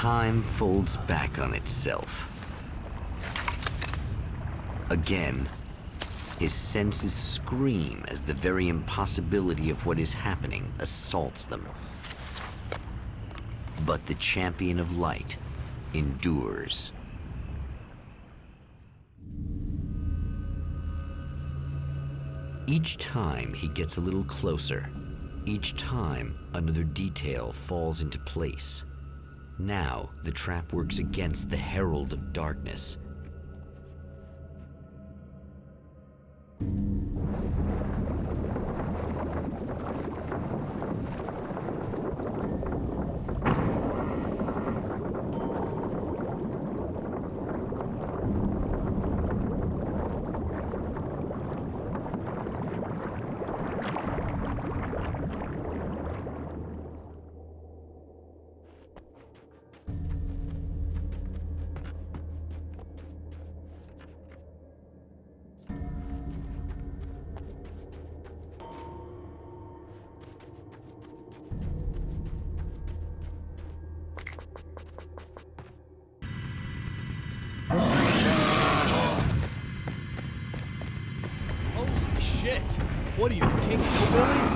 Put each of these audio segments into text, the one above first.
Time folds back on itself. Again, his senses scream as the very impossibility of what is happening assaults them. But the champion of light endures. Each time he gets a little closer, each time another detail falls into place. Now the trap works against the Herald of Darkness. Holy shit! What are you, the king hillbilly?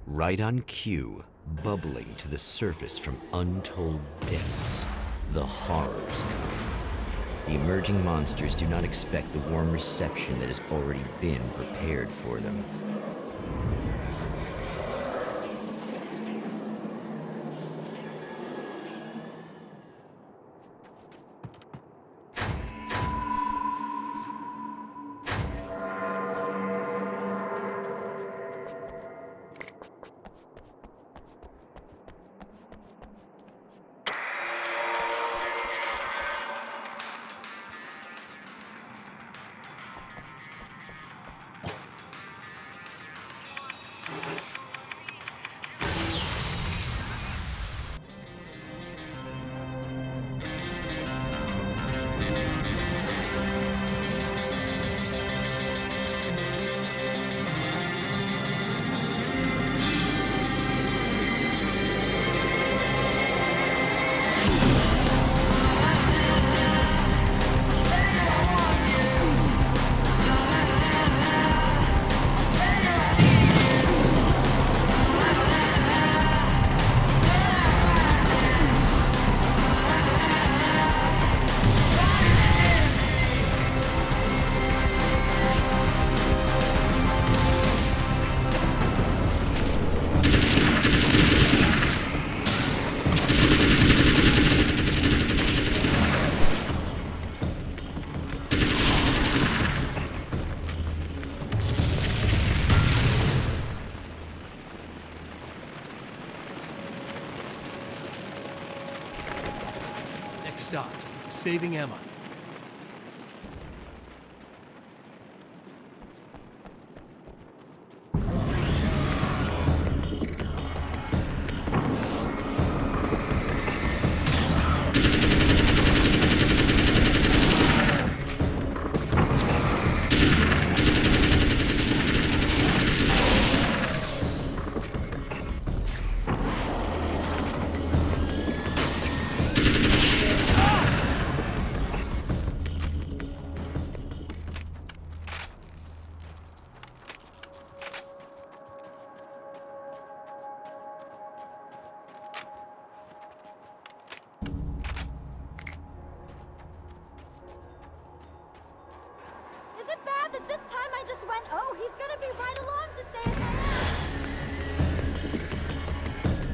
Right on cue, bubbling to the surface from untold depths, the horrors come. The emerging monsters do not expect the warm reception that has already been prepared for them. Next stop, saving Emma. Is it bad that this time I just went, oh, he's gonna be right along to save my ass?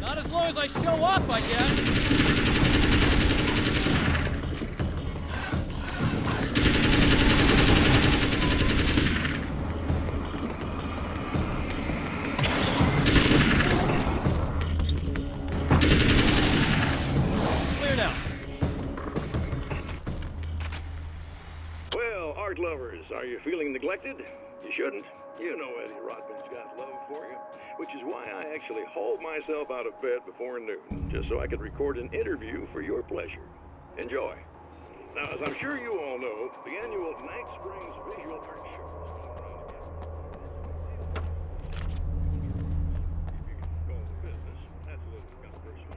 Not as long as I show up, I guess. art lovers, are you feeling neglected? You shouldn't. You know Eddie Rodman's got love for you, which is why I actually hauled myself out of bed before noon, just so I could record an interview for your pleasure. Enjoy. Now, as I'm sure you all know, the annual Night Springs Visual Art Show is going around again. If you can call it business, that's a little controversial.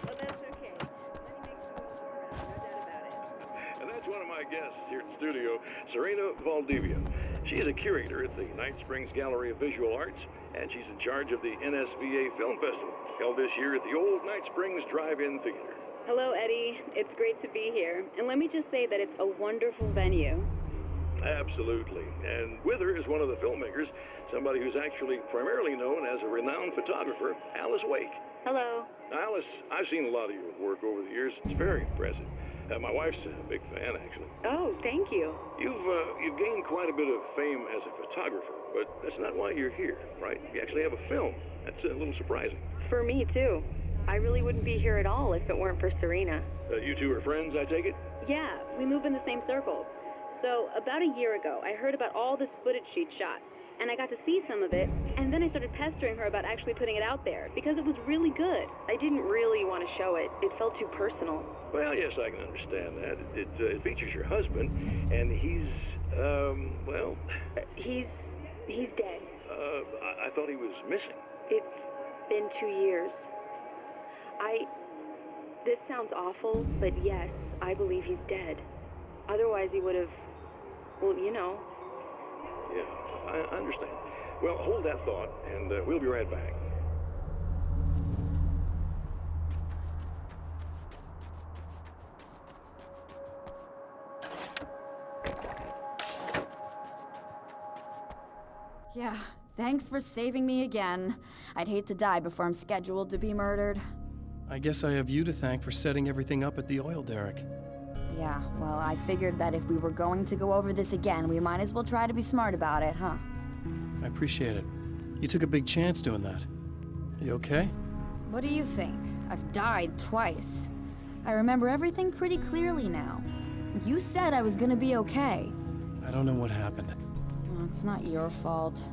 Well, that's okay. Money makes the world go around, no doubt about it. And that's one of my guests here in the studio, Serena Valdivia. She is a curator at the Night Springs Gallery of Visual Arts, and she's in charge of the NSVA Film Festival, held this year at the old Night Springs Drive-In Theater. Hello, Eddie. It's great to be here. And let me just say that it's a wonderful venue. Absolutely. And with her is one of the filmmakers, somebody who's actually primarily known as a renowned photographer, Alice Wake. Hello. Alice, I've seen a lot of your work over the years. It's very impressive. My wife's a big fan, actually. Oh, thank you. You've gained quite a bit of fame as a photographer, but that's not why you're here, right? You actually have a film. That's a little surprising. For me, too. I really wouldn't be here at all if it weren't for Serena. You two are friends, I take it? Yeah, we move in the same circles. So, about a year ago, I heard about all this footage she'd shot, and I got to see some of it, and then I started pestering her about actually putting it out there, because it was really good. I didn't really want to show it. It felt too personal. Well, yes, I can understand that. It features your husband, and he's, well... He's dead. I thought he was missing. It's been 2 years. This sounds awful, but yes, I believe he's dead. Otherwise he would have, well, you know. Yeah, I understand. Well, hold that thought, and we'll be right back. Yeah, thanks for saving me again. I'd hate to die before I'm scheduled to be murdered. I guess I have you to thank for setting everything up at the oil derrick. Yeah, well, I figured that if we were going to go over this again, we might as well try to be smart about it, huh? I appreciate it. You took a big chance doing that. You okay? What do you think? I've died twice. I remember everything pretty clearly now. You said I was gonna be okay. I don't know what happened. Well, it's not your fault.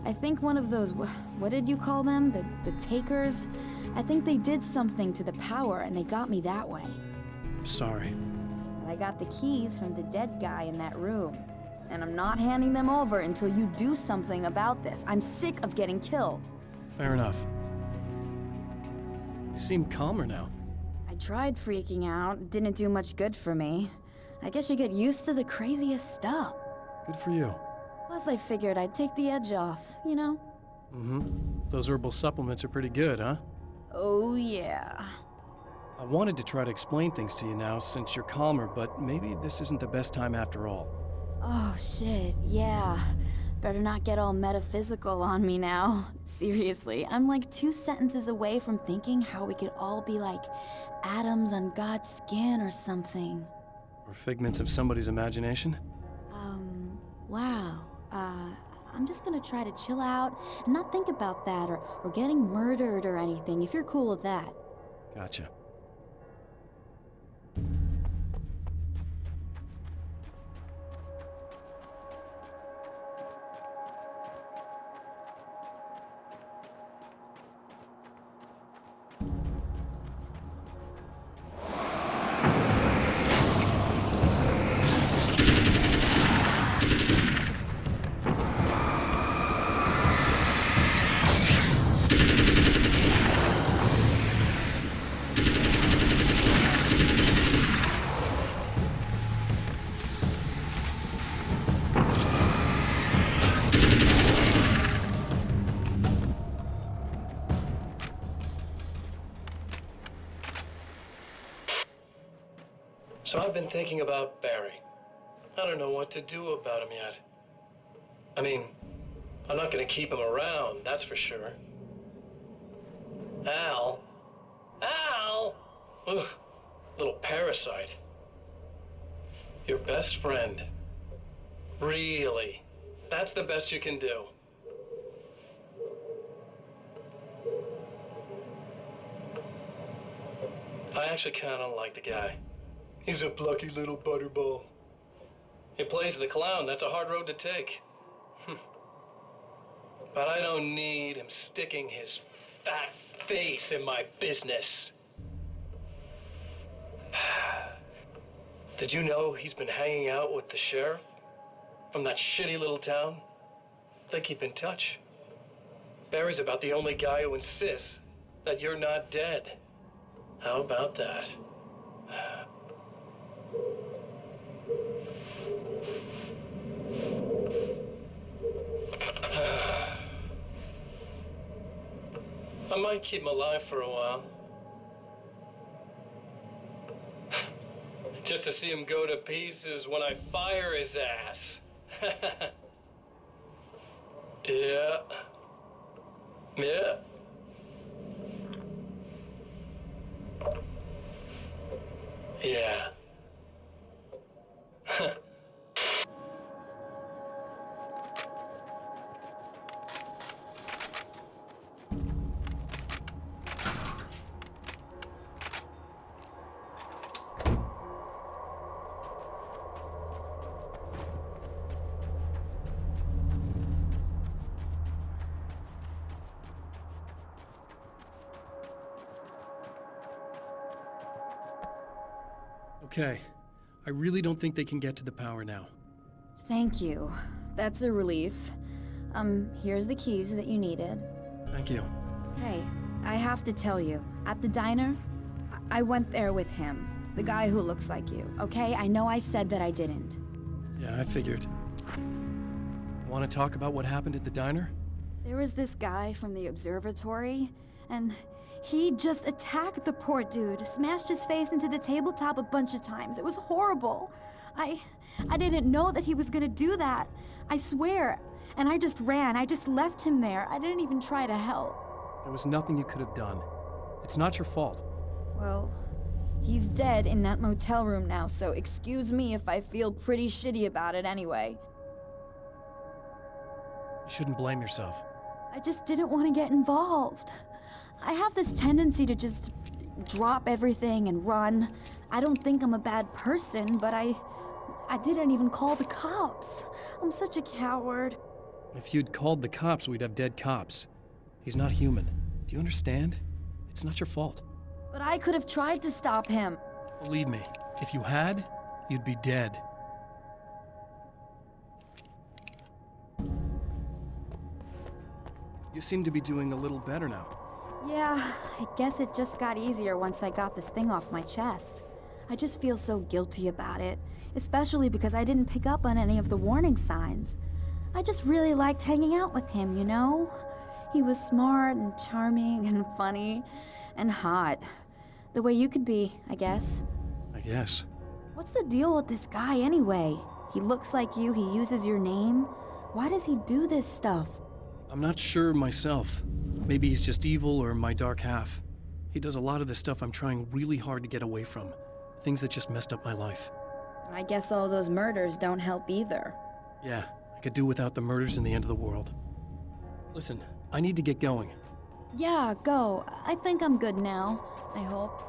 I think one of those, what did you call them? The takers? I think they did something to the power and they got me that way. I'm sorry. But I got the keys from the dead guy in that room. And I'm not handing them over until you do something about this. I'm sick of getting killed. Fair enough. You seem calmer now. I tried freaking out. It didn't do much good for me. I guess you get used to the craziest stuff. Good for you. Plus, I figured I'd take the edge off, you know? Mm-hmm. Those herbal supplements are pretty good, huh? Oh, yeah. I wanted to try to explain things to you now since you're calmer, but maybe this isn't the best time after all. Oh, shit, yeah. Better not get all metaphysical on me now. Seriously, I'm like 2 sentences away from thinking how we could all be like atoms on God's skin or something. Or figments of somebody's imagination? Wow. I'm just gonna try to chill out and not think about that or getting murdered or anything, if you're cool with that. Gotcha. So I've been thinking about Barry. I don't know what to do about him yet. I mean, I'm not gonna keep him around, that's for sure. Al? Al! Ugh, little parasite. Your best friend. Really? That's the best you can do? I actually kinda like the guy. He's a plucky little butterball. He plays the clown. That's a hard road to take. But I don't need him sticking his fat face in my business. Did you know he's been hanging out with the sheriff from that shitty little town? They keep in touch. Barry's about the only guy who insists that you're not dead. How about that? I might keep him alive for a while. Just to see him go to pieces when I fire his ass. Yeah. Yeah. Yeah. Okay. I really don't think they can get to the power now. Thank you. That's a relief. Here's the keys that you needed. Thank you. Hey, I have to tell you, at the diner, I went there with him. The guy who looks like you, okay? I know I said that I didn't. Yeah, I figured. Want to talk about what happened at the diner? There was this guy from the observatory, and he just attacked the poor dude, smashed his face into the tabletop a bunch of times. It was horrible. I didn't know that he was gonna do that. I swear. And I just ran. I just left him there. I didn't even try to help. There was nothing you could have done. It's not your fault. Well, he's dead in that motel room now, so excuse me if I feel pretty shitty about it anyway. You shouldn't blame yourself. I just didn't want to get involved. I have this tendency to just drop everything and run. I don't think I'm a bad person, but I didn't even call the cops. I'm such a coward. If you'd called the cops, we'd have dead cops. He's not human. Do you understand? It's not your fault. But I could have tried to stop him. Believe me, if you had, you'd be dead. You seem to be doing a little better now. Yeah, I guess it just got easier once I got this thing off my chest. I just feel so guilty about it, especially because I didn't pick up on any of the warning signs. I just really liked hanging out with him, you know? He was smart and charming and funny and hot. The way you could be, I guess. I guess. What's the deal with this guy anyway? He looks like you, he uses your name. Why does he do this stuff? I'm not sure myself. Maybe he's just evil or my dark half. He does a lot of the stuff I'm trying really hard to get away from. Things that just messed up my life. I guess all those murders don't help either. Yeah, I could do without the murders and the end of the world. Listen, I need to get going. Yeah, go. I think I'm good now. I hope.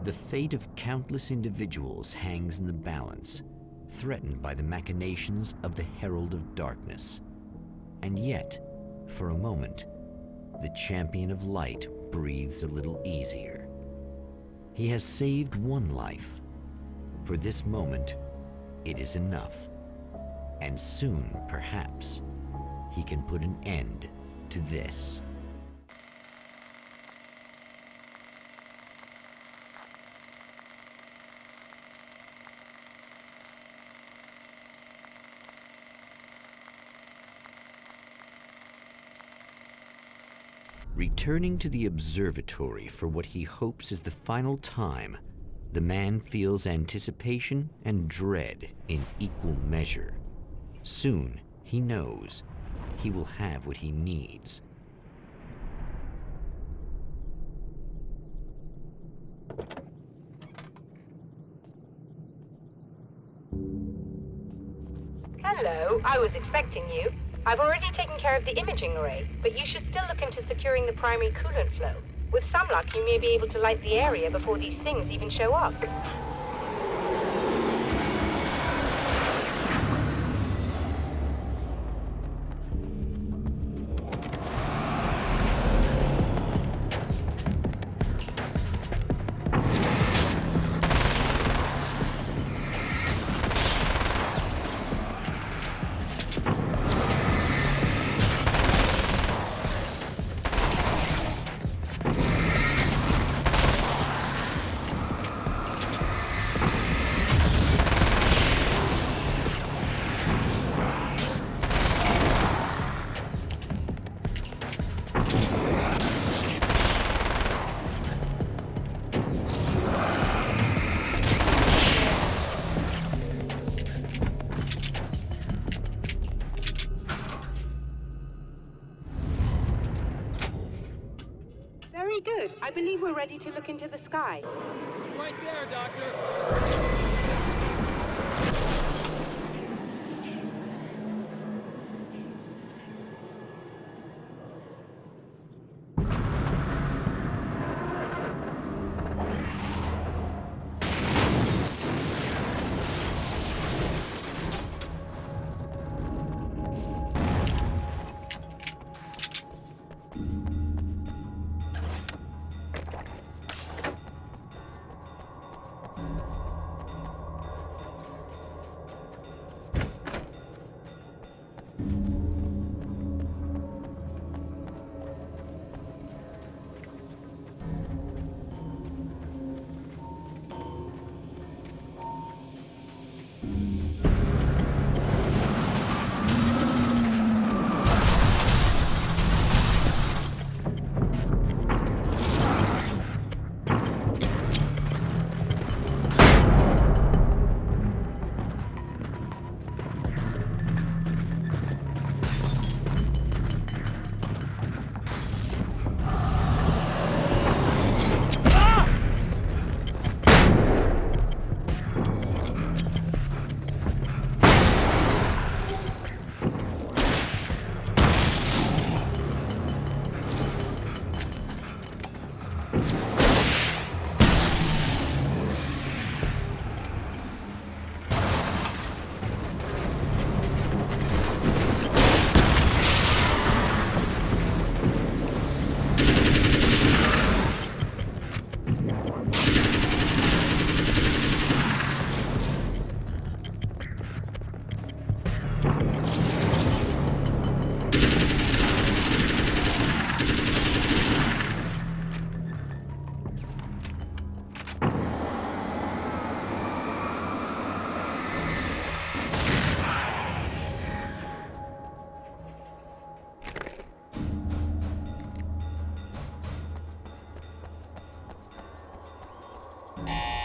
The fate of countless individuals hangs in the balance, threatened by the machinations of the Herald of Darkness. And yet, for a moment, the Champion of Light breathes a little easier. He has saved one life, For this moment, it is enough. And soon, perhaps, he can put an end to this. Returning to the observatory for what he hopes is the final time, the man feels anticipation and dread in equal measure. Soon, he knows, he will have what he needs. Hello, I was expecting you. I've already taken care of the imaging array, but you should still look into securing the primary coolant flow. With some luck, you may be able to light the area before these things even show up. Very good. I believe we're ready to look into the sky. Right there, Doctor.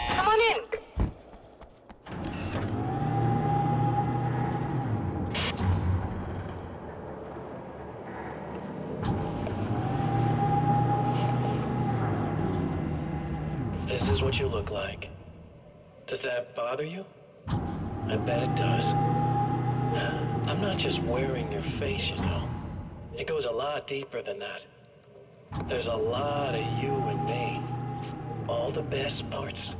Come on in. This is what you look like. Does that bother you? I bet it does. I'm not just wearing your face, you know. It goes a lot deeper than that. There's a lot of you and me. All the best parts.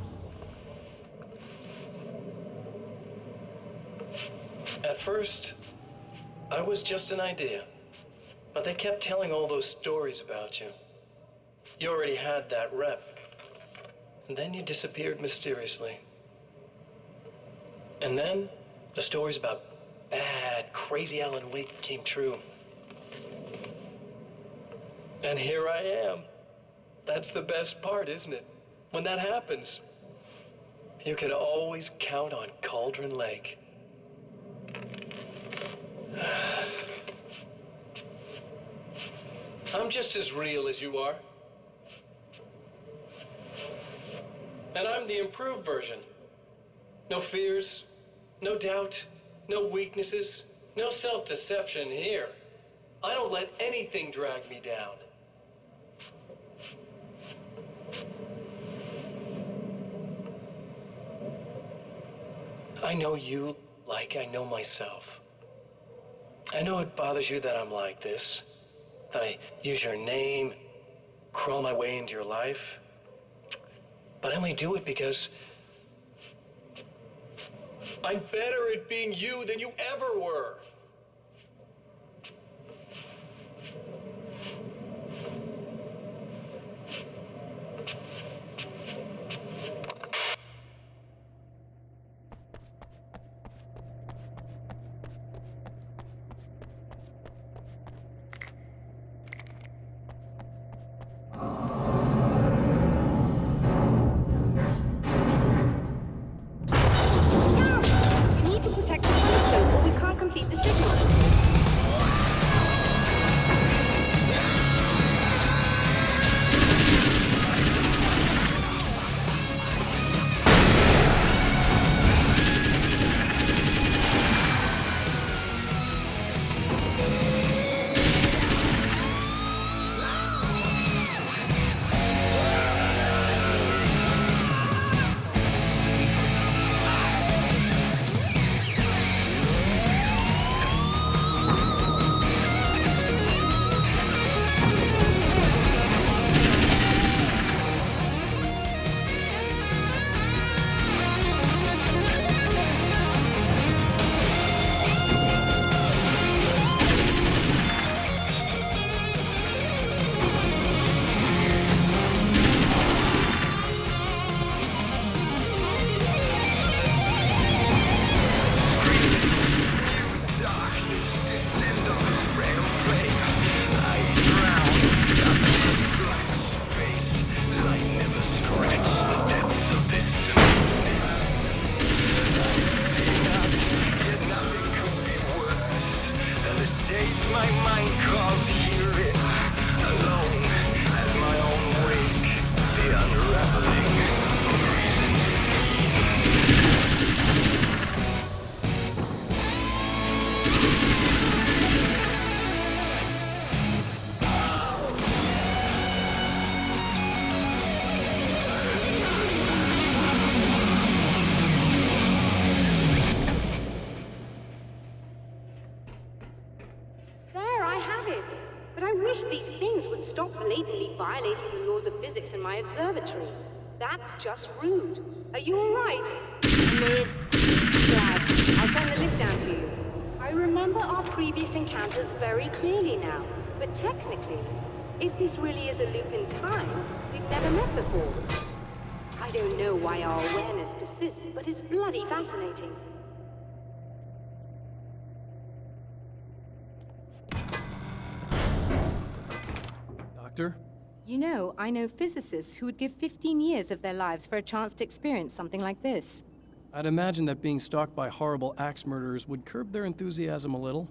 At first, I was just an idea. But they kept telling all those stories about you. You already had that rep. And then you disappeared mysteriously. And then the stories about bad, crazy Alan Wake came true. And here I am. That's the best part, isn't it? When that happens, you can always count on Cauldron Lake. I'm just as real as you are. And I'm the improved version. No fears, no doubt, no weaknesses, no self-deception here. I don't let anything drag me down. I know you like I know myself. I know it bothers you that I'm like this, that I use your name, crawl my way into your life. But I only do it because I'm better at being you than you ever were. You need to protect the telescope or we can't complete the signal. Violating the laws of physics in my observatory. That's just rude. Are you all right? Liv. Glad. I'll send the lift down to you. I remember our previous encounters very clearly now. But technically, if this really is a loop in time, we've never met before. I don't know why our awareness persists, but it's bloody fascinating. Doctor? You know, I know physicists who would give 15 years of their lives for a chance to experience something like this. I'd imagine that being stalked by horrible axe murderers would curb their enthusiasm a little.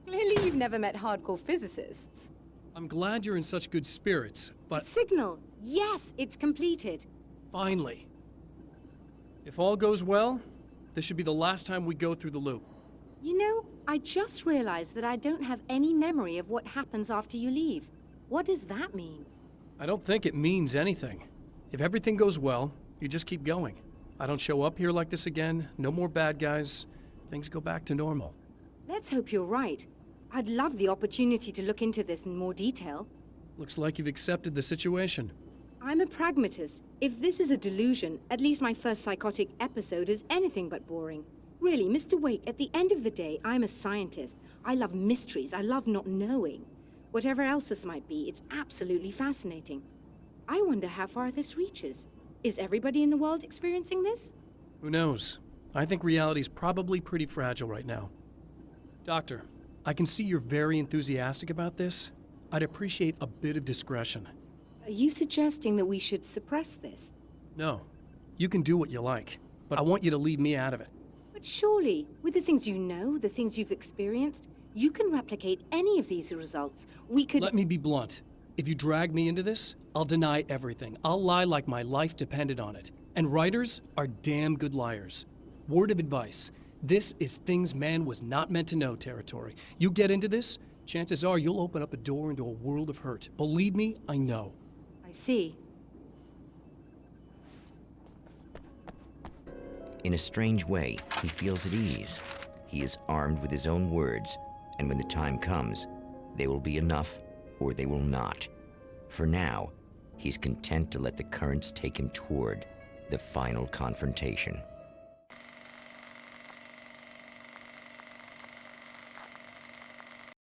Clearly you've never met hardcore physicists. I'm glad you're in such good spirits, but... The signal! Yes, it's completed. Finally. If all goes well, this should be the last time we go through the loop. You know, I just realized that I don't have any memory of what happens after you leave. What does that mean? I don't think it means anything. If everything goes well, you just keep going. I don't show up here like this again, no more bad guys. Things go back to normal. Let's hope you're right. I'd love the opportunity to look into this in more detail. Looks like you've accepted the situation. I'm a pragmatist. If this is a delusion, at least my first psychotic episode is anything but boring. Really, Mr. Wake, at the end of the day, I'm a scientist. I love mysteries. I love not knowing. Whatever else this might be, it's absolutely fascinating. I wonder how far this reaches. Is everybody in the world experiencing this? Who knows? I think reality's probably pretty fragile right now. Doctor, I can see you're very enthusiastic about this. I'd appreciate a bit of discretion. Are you suggesting that we should suppress this? No. You can do what you like, but I want you to leave me out of it. But surely, with the things you know, the things you've experienced, you can replicate any of these results. We could— Let me be blunt. If you drag me into this, I'll deny everything. I'll lie like my life depended on it. And writers are damn good liars. Word of advice. This is things man was not meant to know territory. You get into this, chances are you'll open up a door into a world of hurt. Believe me, I know. I see. In a strange way, he feels at ease. He is armed with his own words, and when the time comes, they will be enough or they will not. For now, he's content to let the currents take him toward the final confrontation.